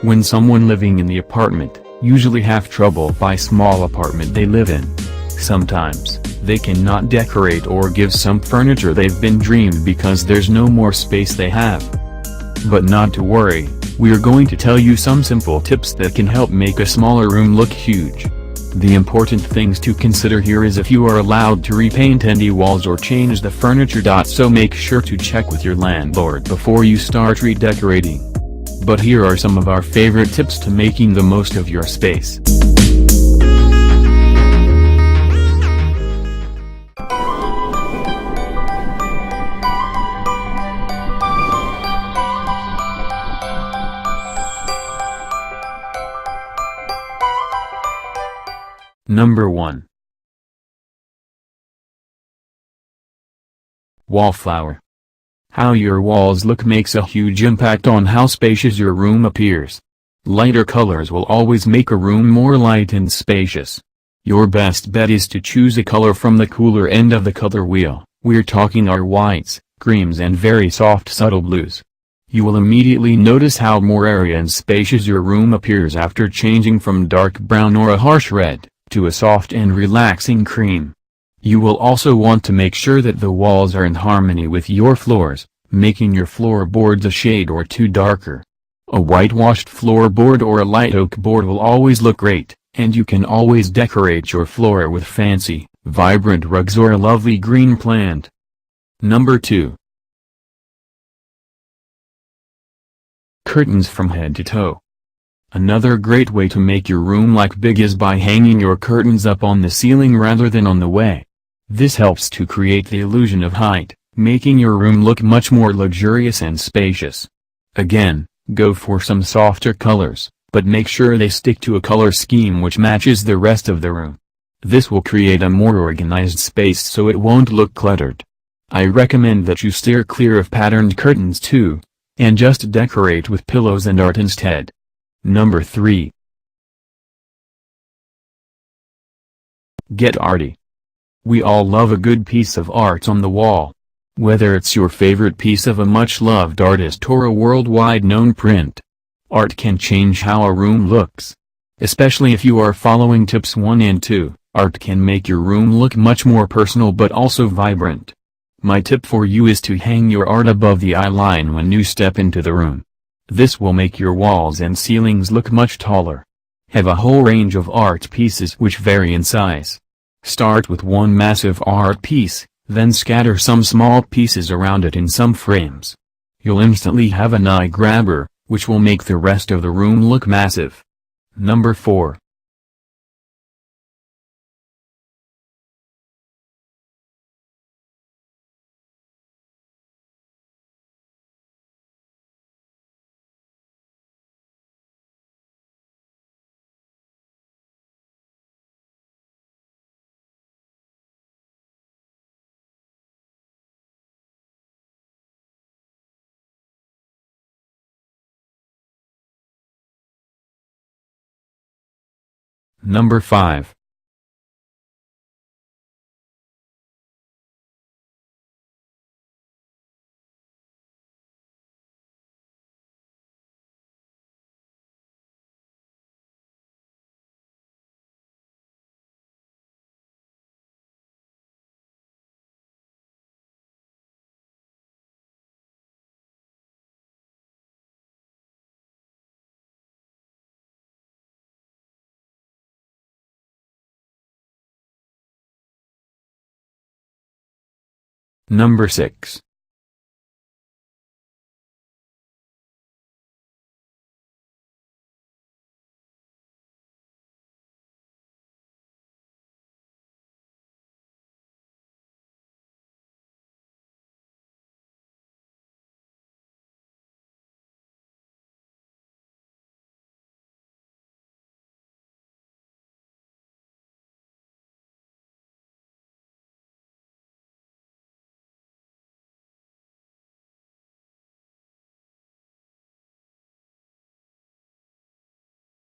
When someone living in the apartment usually have trouble by small apartment they live in. Sometimes, they cannot decorate or give some furniture they've been dreamed because there's no more space they have. But not to worry, we're going to tell you some simple tips that can help make a smaller room look huge. The important things to consider here is if you are allowed to repaint any walls or change the furniture. So make sure to check with your landlord before you start redecorating. But here are some of our favorite tips to making the most of your space. Number 1. Wallflower. How your walls look makes a huge impact on how spacious your room appears. Lighter colors will always make a room more light and spacious. Your best bet is to choose a color from the cooler end of the color wheel. We're talking our whites, creams and very soft subtle blues. You will immediately notice how more airy and spacious your room appears after changing from dark brown or a harsh red to a soft and relaxing cream. You will also want to make sure that the walls are in harmony with your floors, making your floorboards a shade or two darker. A whitewashed floorboard or a light oak board will always look great, and you can always decorate your floor with fancy, vibrant rugs or a lovely green plant. Number 2. Curtains from head to toe. Another great way to make your room look big is by hanging your curtains up on the ceiling rather than on the wall. This helps to create the illusion of height, making your room look much more luxurious and spacious. Again, go for some softer colors, but make sure they stick to a color scheme which matches the rest of the room. This will create a more organized space so it won't look cluttered. I recommend that you steer clear of patterned curtains too, and just decorate with pillows and art instead. Number 3. Get arty. We all love a good piece of art on the wall. Whether it's your favorite piece of a much-loved artist or a worldwide known print, art can change how a room looks. Especially if you are following tips 1 and 2, art can make your room look much more personal but also vibrant. My tip for you is to hang your art above the eye line when you step into the room. This will make your walls and ceilings look much taller. Have a whole range of art pieces which vary in size. Start with one massive art piece, then scatter some small pieces around it in some frames. You'll instantly have an eye grabber, which will make the rest of the room look massive. Number 4. Number 5. Number 6.